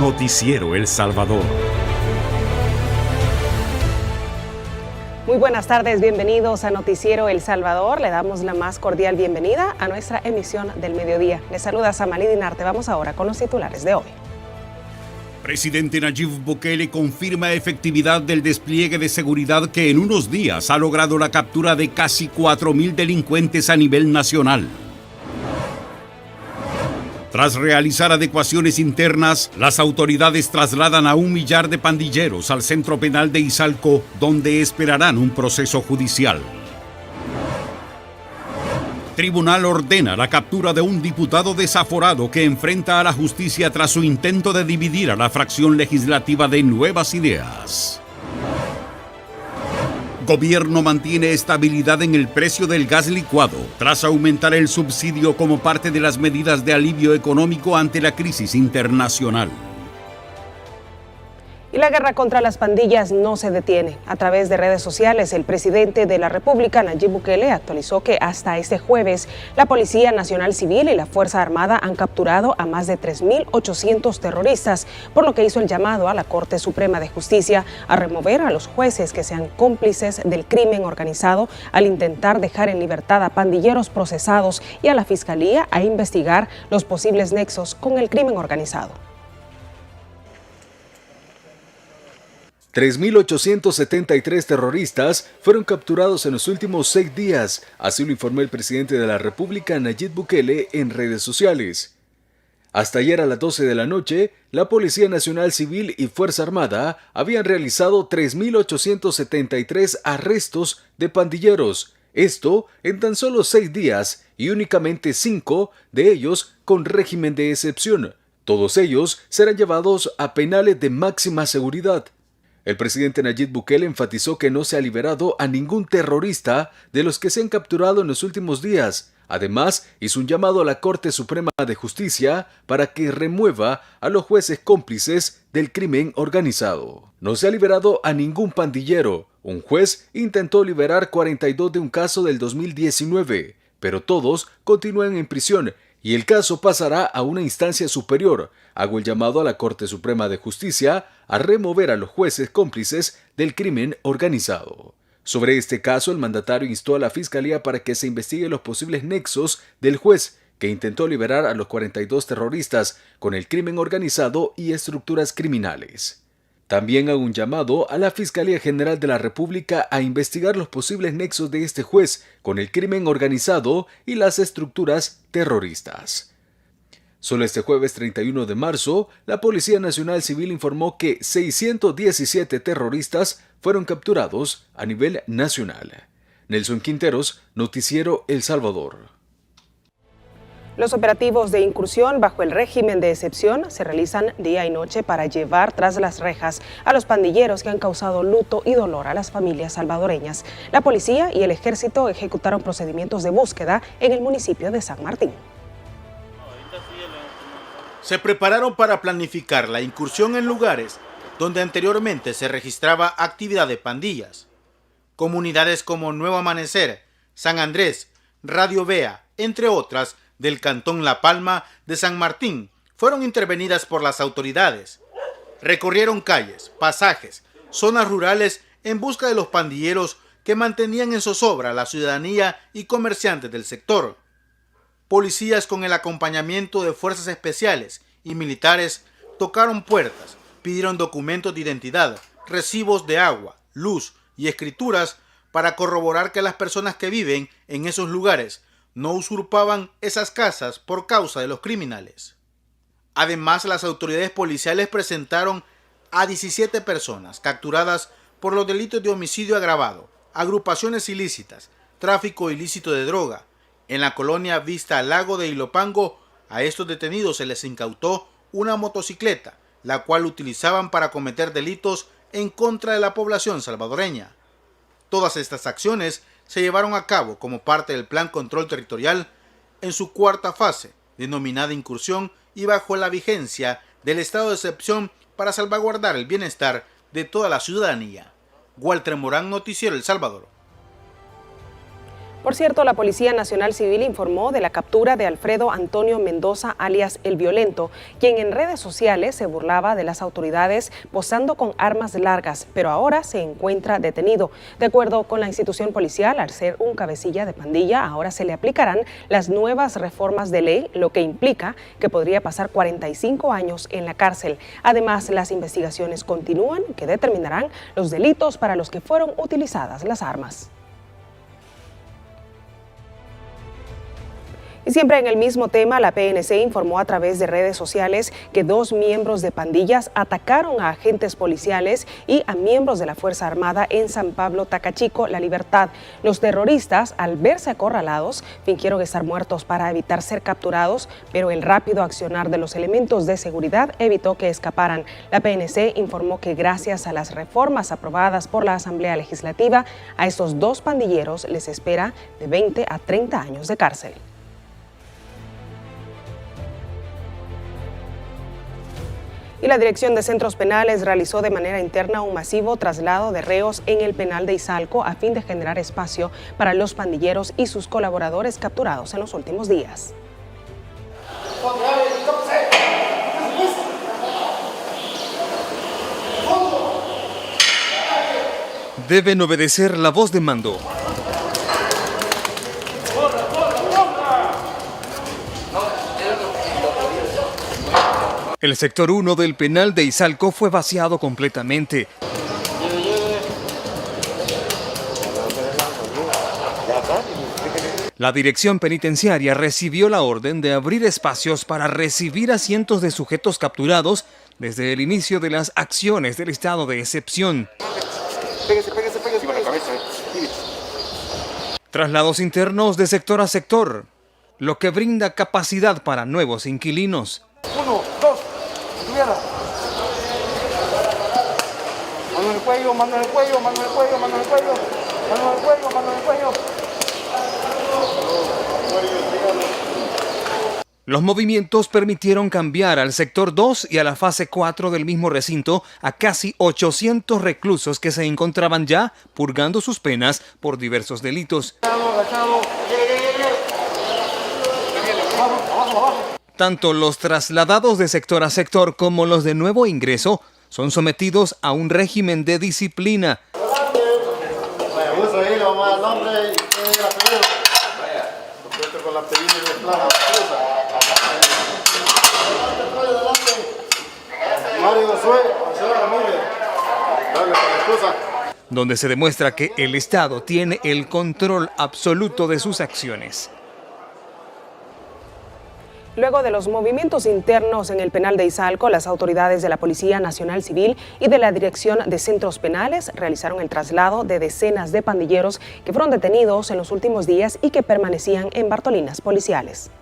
Noticiero El Salvador. Muy buenas tardes, bienvenidos a Noticiero El Salvador. Le damos la más cordial bienvenida a nuestra emisión del mediodía. Les saluda Samalí Dinarte. Vamos ahora con los titulares de hoy. Presidente Nayib Bukele confirma efectividad del despliegue de seguridad que en unos días ha logrado la captura de casi 4.000 delincuentes a nivel nacional. Tras realizar adecuaciones internas, las autoridades trasladan a 1 millar de pandilleros al centro penal de Izalco, donde esperarán un proceso judicial. Tribunal ordena la captura de un diputado desaforado que enfrenta a la justicia tras su intento de dividir a la fracción legislativa de Nuevas Ideas. Gobierno mantiene estabilidad en el precio del gas licuado, tras aumentar el subsidio como parte de las medidas de alivio económico ante la crisis internacional. Y la guerra contra las pandillas no se detiene. A través de redes sociales, el presidente de la República, Nayib Bukele, actualizó que hasta este jueves la Policía Nacional Civil y la Fuerza Armada han capturado a más de 3.800 terroristas, por lo que hizo el llamado a la Corte Suprema de Justicia a remover a los jueces que sean cómplices del crimen organizado al intentar dejar en libertad a pandilleros procesados y a la Fiscalía a investigar los posibles nexos con el crimen organizado. 3.873 terroristas fueron capturados en los últimos 6 días, así lo informó el presidente de la República, Nayib Bukele, en redes sociales. Hasta ayer a las 12 de la noche, la Policía Nacional Civil y Fuerza Armada habían realizado 3.873 arrestos de pandilleros, esto en tan solo 6 días y únicamente 5 de ellos con régimen de excepción. Todos ellos serán llevados a penales de máxima seguridad. El presidente Nayib Bukele enfatizó que no se ha liberado a ningún terrorista de los que se han capturado en los últimos días. Además, hizo un llamado a la Corte Suprema de Justicia para que remueva a los jueces cómplices del crimen organizado. No se ha liberado a ningún pandillero. Un juez intentó liberar 42 de un caso del 2019, pero todos continúan en prisión y el caso pasará a una instancia superior. Hago el llamado a la Corte Suprema de Justicia a remover a los jueces cómplices del crimen organizado. Sobre este caso, el mandatario instó a la Fiscalía para que se investigue los posibles nexos del juez que intentó liberar a los 42 terroristas con el crimen organizado y estructuras criminales. También hago un llamado a la Fiscalía General de la República a investigar los posibles nexos de este juez con el crimen organizado y las estructuras terroristas. Solo este jueves 31 de marzo, la Policía Nacional Civil informó que 617 terroristas fueron capturados a nivel nacional. Nelson Quinteros, Noticiero El Salvador. Los operativos de incursión bajo el régimen de excepción se realizan día y noche para llevar tras las rejas a los pandilleros que han causado luto y dolor a las familias salvadoreñas. La policía y el ejército ejecutaron procedimientos de búsqueda en el municipio de San Martín. Se prepararon para planificar la incursión en lugares donde anteriormente se registraba actividad de pandillas. Comunidades como Nuevo Amanecer, San Andrés, Radio Vea, entre otras, del cantón La Palma de San Martín, fueron intervenidas por las autoridades. Recorrieron calles, pasajes, zonas rurales en busca de los pandilleros que mantenían en zozobra a la ciudadanía y comerciantes del sector. Policías con el acompañamiento de fuerzas especiales y militares tocaron puertas, pidieron documentos de identidad, recibos de agua, luz y escrituras para corroborar que las personas que viven en esos lugares no usurpaban esas casas por causa de los criminales. Además, las autoridades policiales presentaron a 17 personas capturadas por los delitos de homicidio agravado, agrupaciones ilícitas, tráfico ilícito de droga. En la colonia Vista al Lago de Ilopango, a estos detenidos se les incautó una motocicleta, la cual utilizaban para cometer delitos en contra de la población salvadoreña. Todas estas acciones se llevaron a cabo como parte del Plan Control Territorial en su cuarta fase, denominada incursión, y bajo la vigencia del estado de excepción para salvaguardar el bienestar de toda la ciudadanía. Walter Morán, Noticiero El Salvador. Por cierto, la Policía Nacional Civil informó de la captura de Alfredo Antonio Mendoza, alias El Violento, quien en redes sociales se burlaba de las autoridades posando con armas largas, pero ahora se encuentra detenido. De acuerdo con la institución policial, al ser un cabecilla de pandilla, ahora se le aplicarán las nuevas reformas de ley, lo que implica que podría pasar 45 años en la cárcel. Además, las investigaciones continúan, que determinarán los delitos para los que fueron utilizadas las armas. Y siempre en el mismo tema, la PNC informó a través de redes sociales que 2 miembros de pandillas atacaron a agentes policiales y a miembros de la Fuerza Armada en San Pablo, Tacachico, La Libertad. Los terroristas, al verse acorralados, fingieron estar muertos para evitar ser capturados, pero el rápido accionar de los elementos de seguridad evitó que escaparan. La PNC informó que gracias a las reformas aprobadas por la Asamblea Legislativa, a estos 2 pandilleros les espera de 20 a 30 años de cárcel. Y la Dirección de Centros Penales realizó de manera interna un masivo traslado de reos en el penal de Izalco a fin de generar espacio para los pandilleros y sus colaboradores capturados en los últimos días. Deben obedecer la voz de mando. El sector 1 del penal de Izalco fue vaciado completamente. La dirección penitenciaria recibió la orden de abrir espacios para recibir a cientos de sujetos capturados desde el inicio de las acciones del estado de excepción. Traslados internos de sector a sector, lo que brinda capacidad para nuevos inquilinos. 1, 2, estuviera. Mano en el cuello, mano en el cuello, mano en el cuello, mano en el cuello, mano en el cuello, mano en el cuello. Los movimientos permitieron cambiar al sector 2 y a la fase 4 del mismo recinto a casi 800 reclusos que se encontraban ya purgando sus penas por diversos delitos. Tanto los trasladados de sector a sector como los de nuevo ingreso son sometidos a un régimen de disciplina. Donde se demuestra que el Estado tiene el control absoluto de sus acciones. Luego de los movimientos internos en el penal de Izalco, las autoridades de la Policía Nacional Civil y de la Dirección de Centros Penales realizaron el traslado de decenas de pandilleros que fueron detenidos en los últimos días y que permanecían en Bartolinas policiales.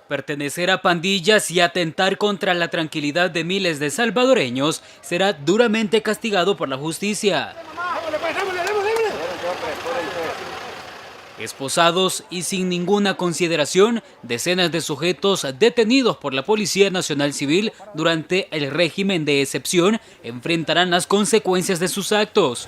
Pertenecer a pandillas y atentar contra la tranquilidad de miles de salvadoreños será duramente castigado por la justicia. Esposados y sin ninguna consideración, decenas de sujetos detenidos por la Policía Nacional Civil durante el régimen de excepción enfrentarán las consecuencias de sus actos.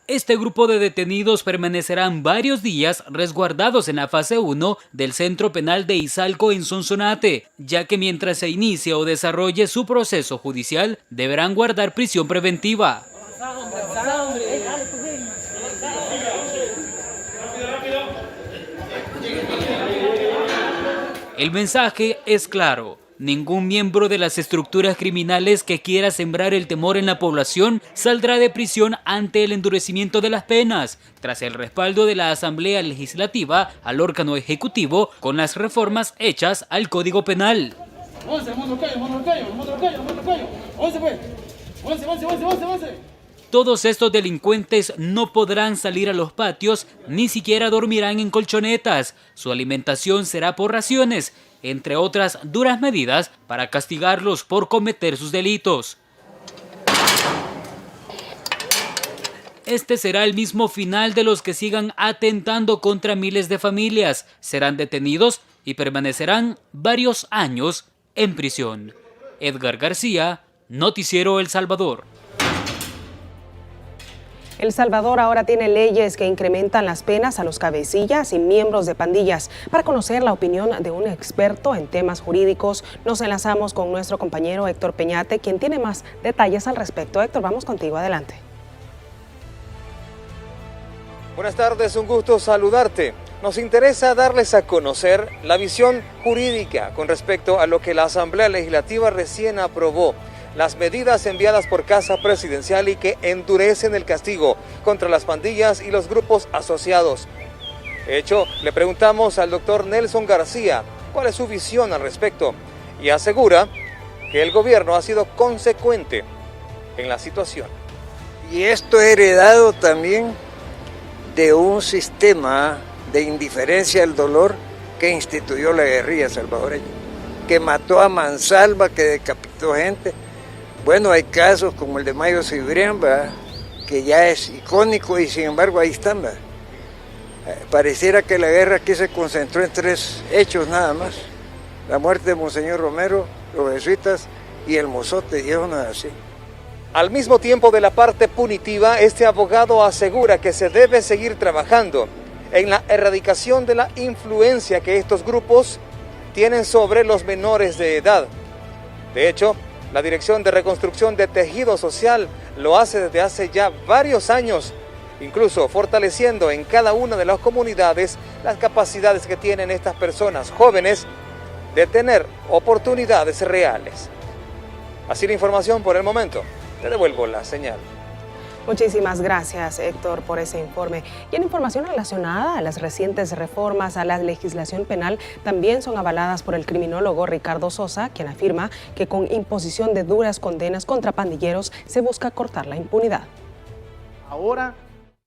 Este grupo de detenidos permanecerán varios días resguardados en la fase 1 del Centro Penal de Izalco en Sonsonate, ya que mientras se inicie o desarrolle su proceso judicial, deberán guardar prisión preventiva. El mensaje es claro. Ningún miembro de las estructuras criminales que quiera sembrar el temor en la población saldrá de prisión ante el endurecimiento de las penas, tras el respaldo de la Asamblea Legislativa al órgano ejecutivo con las reformas hechas al Código Penal. Todos estos delincuentes no podrán salir a los patios, ni siquiera dormirán en colchonetas. Su alimentación será por raciones, entre otras duras medidas para castigarlos por cometer sus delitos. Este será el mismo final de los que sigan atentando contra miles de familias. Serán detenidos y permanecerán varios años en prisión. Edgar García, Noticiero El Salvador. El Salvador ahora tiene leyes que incrementan las penas a los cabecillas y miembros de pandillas. Para conocer la opinión de un experto en temas jurídicos, nos enlazamos con nuestro compañero Héctor Peñate, quien tiene más detalles al respecto. Héctor, vamos contigo, adelante. Buenas tardes, un gusto saludarte. Nos interesa darles a conocer la visión jurídica con respecto a lo que la Asamblea Legislativa recién aprobó. Las medidas enviadas por Casa Presidencial y que endurecen el castigo contra las pandillas y los grupos asociados. De hecho, le preguntamos al doctor Nelson García cuál es su visión al respecto y asegura que el gobierno ha sido consecuente en la situación. Y esto heredado también de un sistema de indiferencia al dolor que instituyó la guerrilla salvadoreña, que mató a mansalva, que decapitó gente. Bueno, hay casos como el de Mayo Cibrián, que ya es icónico y sin embargo ahí están. Pareciera que la guerra aquí se concentró en 3 hechos nada más. La muerte de Monseñor Romero, los jesuitas y el mozote, y eso no es así. Al mismo tiempo de la parte punitiva, este abogado asegura que se debe seguir trabajando en la erradicación de la influencia que estos grupos tienen sobre los menores de edad. De hecho, la Dirección de Reconstrucción de Tejido Social lo hace desde hace ya varios años, incluso fortaleciendo en cada una de las comunidades las capacidades que tienen estas personas jóvenes de tener oportunidades reales. Así la información por el momento. Te devuelvo la señal. Muchísimas gracias, Héctor, por ese informe. Y en información relacionada a las recientes reformas a la legislación penal, también son avaladas por el criminólogo Ricardo Sosa, quien afirma que con imposición de duras condenas contra pandilleros se busca cortar la impunidad. Ahora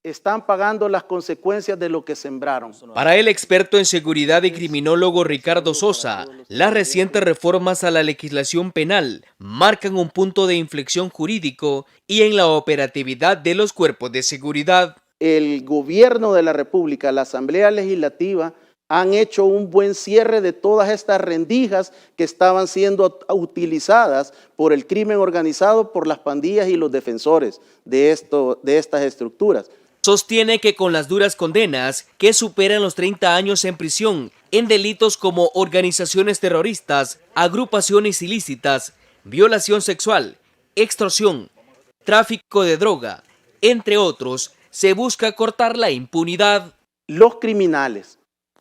están pagando las consecuencias de lo que sembraron. Para el experto en seguridad y criminólogo Ricardo Sosa, las recientes reformas a la legislación penal marcan un punto de inflexión jurídico y en la operatividad de los cuerpos de seguridad. El gobierno de la República, la Asamblea Legislativa, han hecho un buen cierre de todas estas rendijas que estaban siendo utilizadas por el crimen organizado, por las pandillas y los defensores de estas estructuras. Sostiene que con las duras condenas, que superan los 30 años en prisión, en delitos como organizaciones terroristas, agrupaciones ilícitas, violación sexual, extorsión, tráfico de droga, entre otros, se busca cortar la impunidad. Los criminales,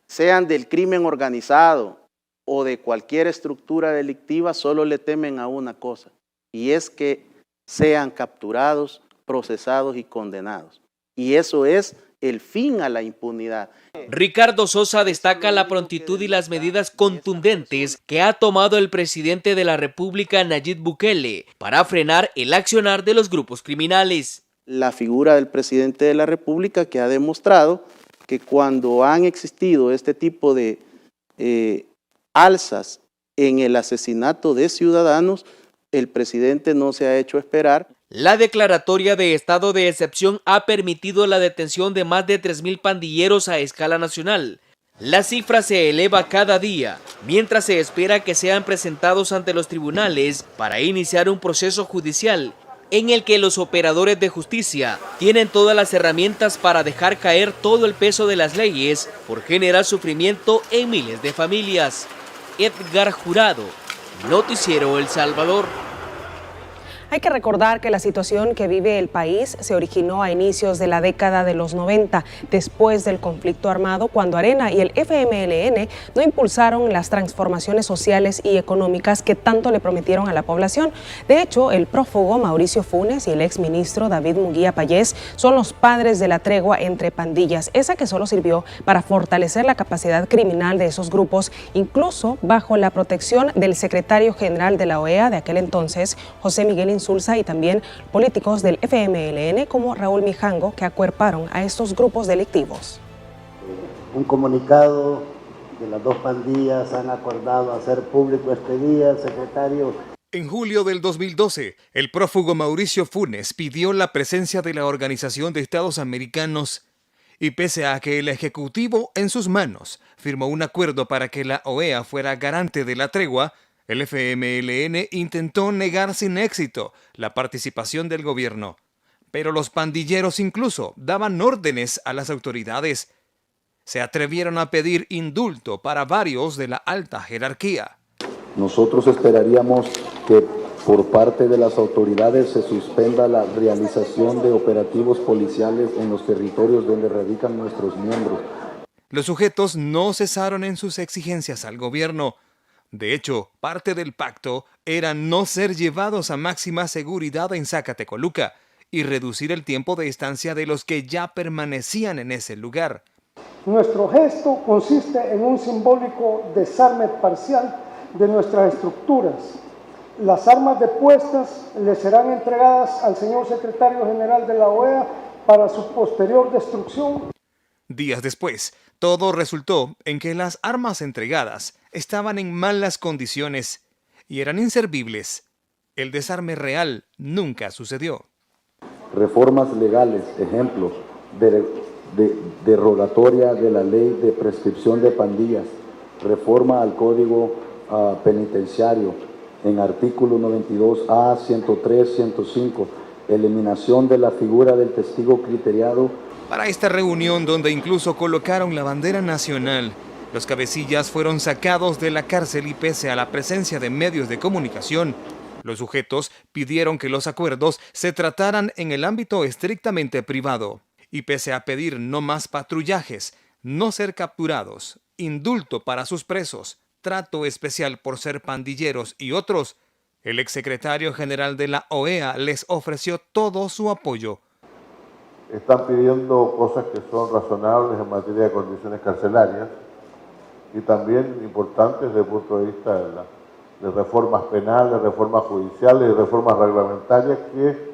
sean del crimen organizado o de cualquier estructura delictiva, solo le temen a una cosa, y es que sean capturados, procesados y condenados. Y eso es el fin a la impunidad. Ricardo Sosa destaca la prontitud y las medidas contundentes que ha tomado el presidente de la República, Nayib Bukele, para frenar el accionar de los grupos criminales. La figura del presidente de la República, que ha demostrado que cuando han existido este tipo de alzas en el asesinato de ciudadanos, el presidente no se ha hecho esperar. La declaratoria de estado de excepción ha permitido la detención de más de 3.000 pandilleros a escala nacional. La cifra se eleva cada día, mientras se espera que sean presentados ante los tribunales para iniciar un proceso judicial en el que los operadores de justicia tienen todas las herramientas para dejar caer todo el peso de las leyes por generar sufrimiento en miles de familias. Edgar Jurado, Noticiero El Salvador. Hay que recordar que la situación que vive el país se originó a inicios de la década de los 90, después del conflicto armado, cuando Arena y el FMLN no impulsaron las transformaciones sociales y económicas que tanto le prometieron a la población. De hecho, el prófugo Mauricio Funes y el exministro David Munguía Payés son los padres de la tregua entre pandillas, esa que solo sirvió para fortalecer la capacidad criminal de esos grupos, incluso bajo la protección del secretario general de la OEA de aquel entonces, José Miguel Insulza, y también políticos del FMLN como Raúl Mijango, que acuerparon a estos grupos delictivos. Un comunicado de las dos pandillas han acordado hacer público este día, secretario. En julio del 2012, el prófugo Mauricio Funes pidió la presencia de la Organización de Estados Americanos y pese a que el Ejecutivo en sus manos firmó un acuerdo para que la OEA fuera garante de la tregua, El FMLN intentó negar sin éxito la participación del gobierno, pero los pandilleros incluso daban órdenes a las autoridades. Se atrevieron a pedir indulto para varios de la alta jerarquía. Nosotros esperaríamos que por parte de las autoridades se suspenda la realización de operativos policiales en los territorios donde radican nuestros miembros. Los sujetos no cesaron en sus exigencias al gobierno. De hecho, parte del pacto era no ser llevados a máxima seguridad en Zacatecoluca y reducir el tiempo de estancia de los que ya permanecían en ese lugar. Nuestro gesto consiste en un simbólico desarme parcial de nuestras estructuras. Las armas depuestas le serán entregadas al señor secretario general de la OEA para su posterior destrucción. Días después, todo resultó en que las armas entregadas estaban en malas condiciones y eran inservibles. El desarme real nunca sucedió. Reformas legales, ejemplo, derogatoria de la ley de prescripción de pandillas, reforma al Código Penitenciario en artículo 92A, 103, 105, eliminación de la figura del testigo criteriado. Para esta reunión, donde incluso colocaron la bandera nacional, los cabecillas fueron sacados de la cárcel y pese a la presencia de medios de comunicación, los sujetos pidieron que los acuerdos se trataran en el ámbito estrictamente privado. Y pese a pedir no más patrullajes, no ser capturados, indulto para sus presos, trato especial por ser pandilleros y otros, el exsecretario general de la OEA les ofreció todo su apoyo. Están pidiendo cosas que son razonables en materia de condiciones carcelarias y también importantes desde el punto de vista de reformas penales, reformas judiciales y reformas reglamentarias que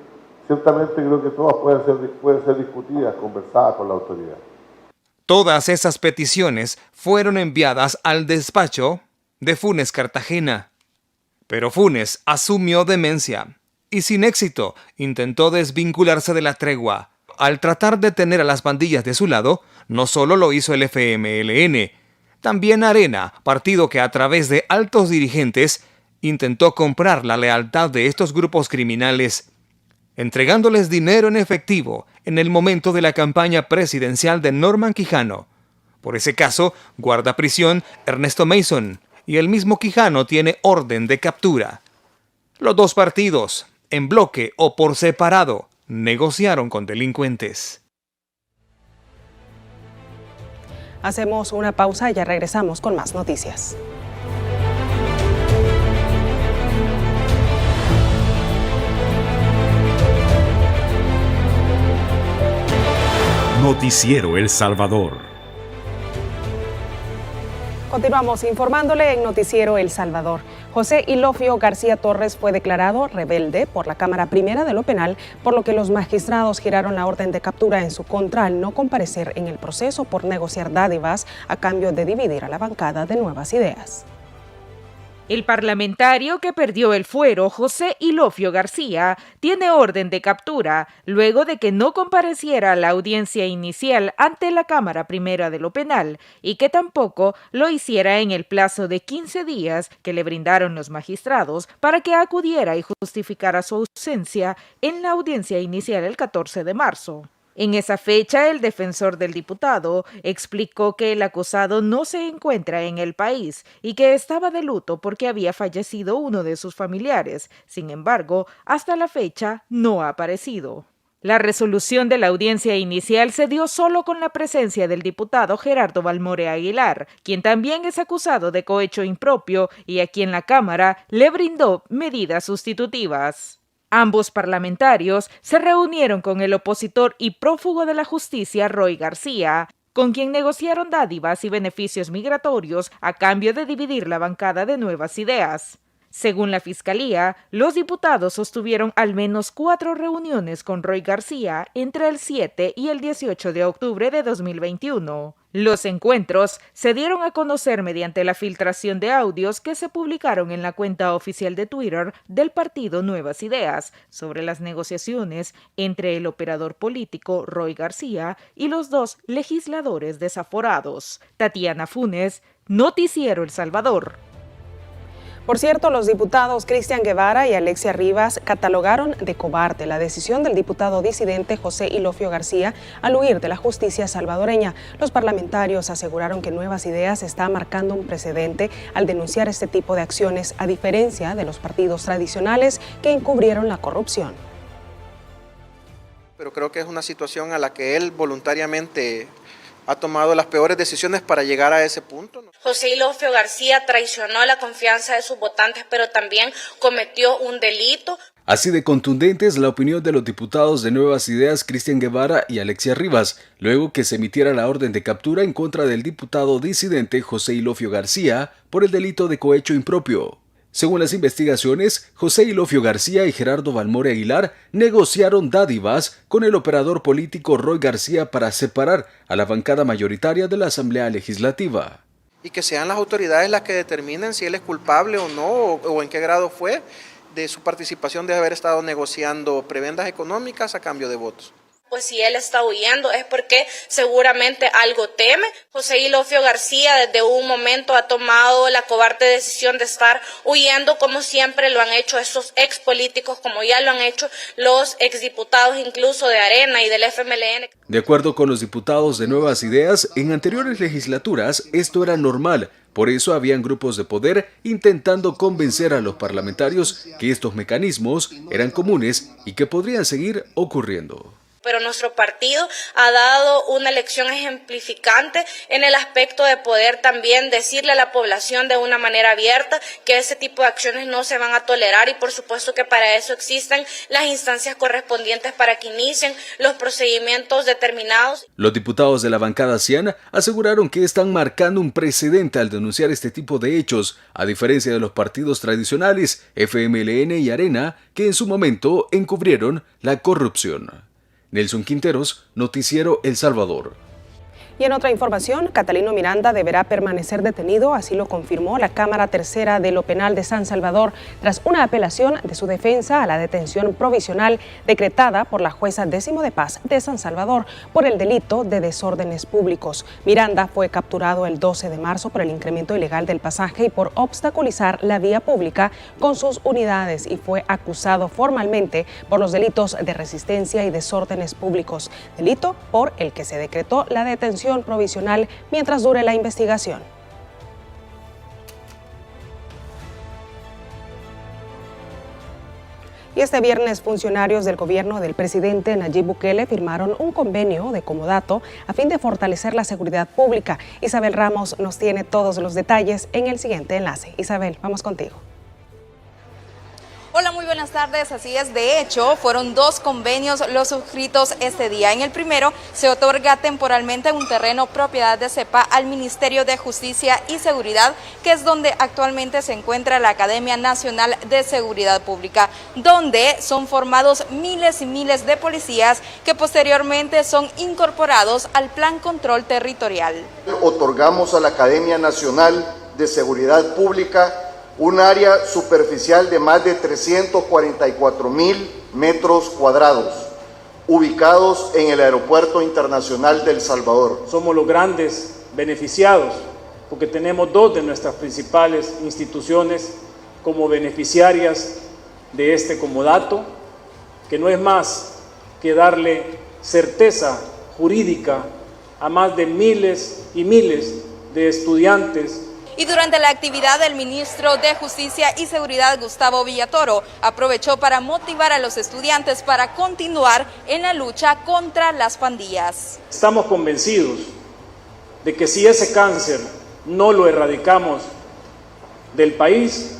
ciertamente creo que todas pueden ser discutidas, conversadas con la autoridad. Todas esas peticiones fueron enviadas al despacho de Funes Cartagena. Pero Funes asumió demencia y sin éxito intentó desvincularse de la tregua. Al tratar de tener a las pandillas de su lado, no solo lo hizo el FMLN, también Arena, partido que a través de altos dirigentes intentó comprar la lealtad de estos grupos criminales, entregándoles dinero en efectivo en el momento de la campaña presidencial de Norman Quijano. Por ese caso, guarda prisión Ernesto Mason, y el mismo Quijano tiene orden de captura. Los dos partidos, en bloque o por separado, negociaron con delincuentes. Hacemos una pausa y ya regresamos con más noticias. Noticiero El Salvador. Continuamos informándole en Noticiero El Salvador. José Ilofio García Torres fue declarado rebelde por la Cámara Primera de lo Penal, por lo que los magistrados giraron la orden de captura en su contra al no comparecer en el proceso por negociar dádivas a cambio de dividir a la bancada de Nuevas Ideas. El parlamentario que perdió el fuero, José Ilofio García, tiene orden de captura luego de que no compareciera a la audiencia inicial ante la Cámara Primera de lo Penal y que tampoco lo hiciera en el plazo de 15 días que le brindaron los magistrados para que acudiera y justificara su ausencia en la audiencia inicial el 14 de marzo. En esa fecha, el defensor del diputado explicó que el acusado no se encuentra en el país y que estaba de luto porque había fallecido uno de sus familiares. Sin embargo, hasta la fecha no ha aparecido. La resolución de la audiencia inicial se dio solo con la presencia del diputado Gerardo Balmore Aguilar, quien también es acusado de cohecho impropio y a quien la Cámara le brindó medidas sustitutivas. Ambos parlamentarios se reunieron con el opositor y prófugo de la justicia Roy García, con quien negociaron dádivas y beneficios migratorios a cambio de dividir la bancada de Nuevas Ideas. Según la Fiscalía, los diputados sostuvieron al menos 4 reuniones con Roy García entre el 7 y el 18 de octubre de 2021. Los encuentros se dieron a conocer mediante la filtración de audios que se publicaron en la cuenta oficial de Twitter del partido Nuevas Ideas sobre las negociaciones entre el operador político Roy García y los 2 legisladores desaforados. Tatiana Funes, Noticiero El Salvador. Por cierto, los diputados Cristian Guevara y Alexia Rivas catalogaron de cobarde la decisión del diputado disidente José Ilofio García al huir de la justicia salvadoreña. Los parlamentarios aseguraron que Nuevas Ideas está marcando un precedente al denunciar este tipo de acciones, a diferencia de los partidos tradicionales que encubrieron la corrupción. Pero creo que es una situación a la que él voluntariamente ha tomado las peores decisiones para llegar a ese punto. José Ilofio García traicionó la confianza de sus votantes, pero también cometió un delito. Así de contundente es la opinión de los diputados de Nuevas Ideas Cristian Guevara y Alexia Rivas, luego que se emitiera la orden de captura en contra del diputado disidente José Ilofio García por el delito de cohecho impropio. Según las investigaciones, José Ilofio García y Gerardo Balmore Aguilar negociaron dádivas con el operador político Roy García para separar a la bancada mayoritaria de la Asamblea Legislativa. Y que sean las autoridades las que determinen si él es culpable o no, o en qué grado fue de su participación de haber estado negociando prebendas económicas a cambio de votos. Pues si él está huyendo es porque seguramente algo teme. José Ilofio García desde un momento ha tomado la cobarde decisión de estar huyendo, como siempre lo han hecho estos ex políticos, como ya lo han hecho los exdiputados incluso de Arena y del FMLN. De acuerdo con los diputados de Nuevas Ideas, en anteriores legislaturas esto era normal. Por eso habían grupos de poder intentando convencer a los parlamentarios que estos mecanismos eran comunes y que podrían seguir ocurriendo. Pero nuestro partido ha dado una lección ejemplificante en el aspecto de poder también decirle a la población de una manera abierta que ese tipo de acciones no se van a tolerar, y por supuesto que para eso existen las instancias correspondientes para que inicien los procedimientos determinados. Los diputados de la bancada ciana aseguraron que están marcando un precedente al denunciar este tipo de hechos, a diferencia de los partidos tradicionales, FMLN y Arena, que en su momento encubrieron la corrupción. Nelson Quinteros, Noticiero El Salvador. Y en otra información, Catalino Miranda deberá permanecer detenido, así lo confirmó la Cámara Tercera de lo Penal de San Salvador, tras una apelación de su defensa a la detención provisional decretada por la jueza 10º de paz de San Salvador por el delito de desórdenes públicos. Miranda fue capturado el 12 de marzo por el incremento ilegal del pasaje y por obstaculizar la vía pública con sus unidades, y fue acusado formalmente por los delitos de resistencia y desórdenes públicos, delito por el que se decretó la detención provisional mientras dure la investigación. Y este viernes, funcionarios del gobierno del presidente Nayib Bukele firmaron un convenio de comodato a fin de fortalecer la seguridad pública. Isabel Ramos nos tiene todos los detalles en el siguiente enlace. Isabel, vamos contigo. Hola, muy buenas tardes. Así es, de hecho, fueron 2 convenios los suscritos este día. En el primero, se otorga temporalmente un terreno propiedad de CEPA al Ministerio de Justicia y Seguridad, que es donde actualmente se encuentra la Academia Nacional de Seguridad Pública, donde son formados miles y miles de policías que posteriormente son incorporados al Plan Control Territorial. Otorgamos a la Academia Nacional de Seguridad Pública un área superficial de más de 344,000 metros cuadrados, ubicados en el Aeropuerto Internacional de El Salvador. Somos los grandes beneficiados, porque tenemos 2 de nuestras principales instituciones como beneficiarias de este comodato, que no es más que darle certeza jurídica a más de miles y miles de estudiantes. Y durante la actividad, el ministro de Justicia y Seguridad, Gustavo Villatoro, aprovechó para motivar a los estudiantes para continuar en la lucha contra las pandillas. Estamos convencidos de que si ese cáncer no lo erradicamos del país,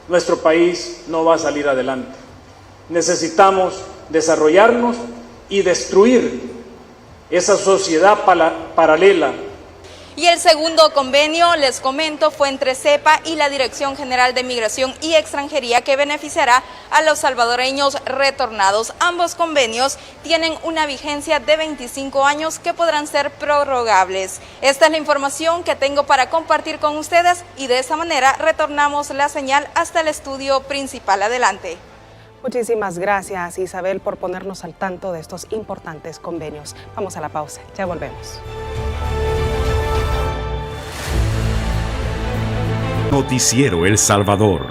nuestro país no va a salir adelante. Necesitamos desarrollarnos y destruir esa sociedad paralela. Y el segundo convenio, les comento, fue entre CEPA y la Dirección General de Migración y Extranjería, que beneficiará a los salvadoreños retornados. Ambos convenios tienen una vigencia de 25 años que podrán ser prorrogables. Esta es la información que tengo para compartir con ustedes, y de esa manera retornamos la señal hasta el estudio principal. Adelante. Muchísimas gracias, Isabel, por ponernos al tanto de estos importantes convenios. Vamos a la pausa, ya volvemos. Noticiero El Salvador.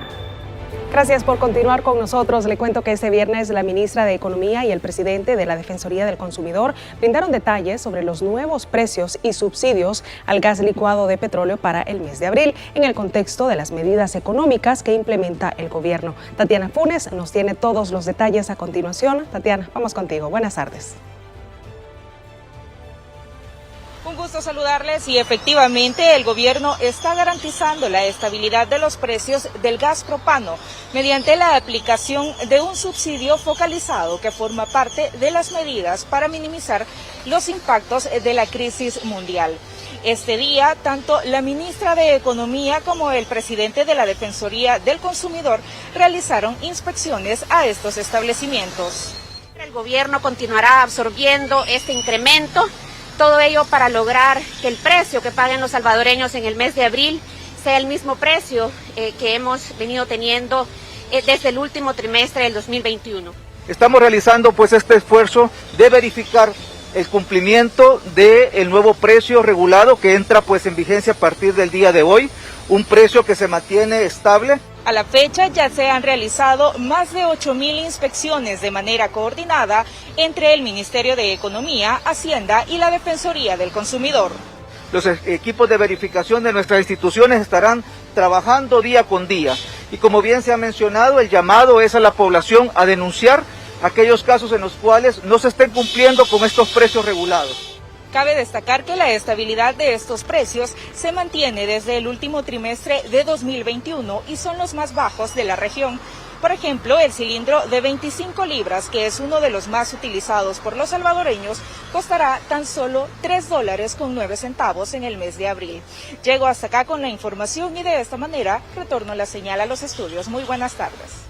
Gracias por continuar con nosotros. Le cuento que este viernes la ministra de Economía y el presidente de la Defensoría del Consumidor brindaron detalles sobre los nuevos precios y subsidios al gas licuado de petróleo para el mes de abril, en el contexto de las medidas económicas que implementa el gobierno. Tatiana Funes nos tiene todos los detalles a continuación. Tatiana, vamos contigo. Buenas tardes. Un gusto saludarles y efectivamente el gobierno está garantizando la estabilidad de los precios del gas propano mediante la aplicación de un subsidio focalizado que forma parte de las medidas para minimizar los impactos de la crisis mundial. Este día, tanto la ministra de Economía como el presidente de la Defensoría del Consumidor realizaron inspecciones a estos establecimientos. El gobierno continuará absorbiendo este incremento. Todo ello para lograr que el precio que paguen los salvadoreños en el mes de abril sea el mismo precio que hemos venido teniendo desde el último trimestre del 2021. Estamos realizando pues este esfuerzo de verificar el cumplimiento del nuevo precio regulado que entra pues en vigencia a partir del día de hoy, un precio que se mantiene estable. A la fecha ya se han realizado más de 8.000 inspecciones de manera coordinada entre el Ministerio de Economía, Hacienda y la Defensoría del Consumidor. Los equipos de verificación de nuestras instituciones estarán trabajando día con día y como bien se ha mencionado, el llamado es a la población a denunciar aquellos casos en los cuales no se estén cumpliendo con estos precios regulados. Cabe destacar que la estabilidad de estos precios se mantiene desde el último trimestre de 2021 y son los más bajos de la región. Por ejemplo, el cilindro de 25 libras, que es uno de los más utilizados por los salvadoreños, costará tan solo $3.09 en el mes de abril. Llego hasta acá con la información y de esta manera retorno la señal a los estudios. Muy buenas tardes.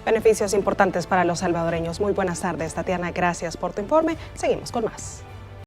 Beneficios importantes para los salvadoreños. Muy buenas tardes, Tatiana. Gracias por tu informe. Seguimos con más.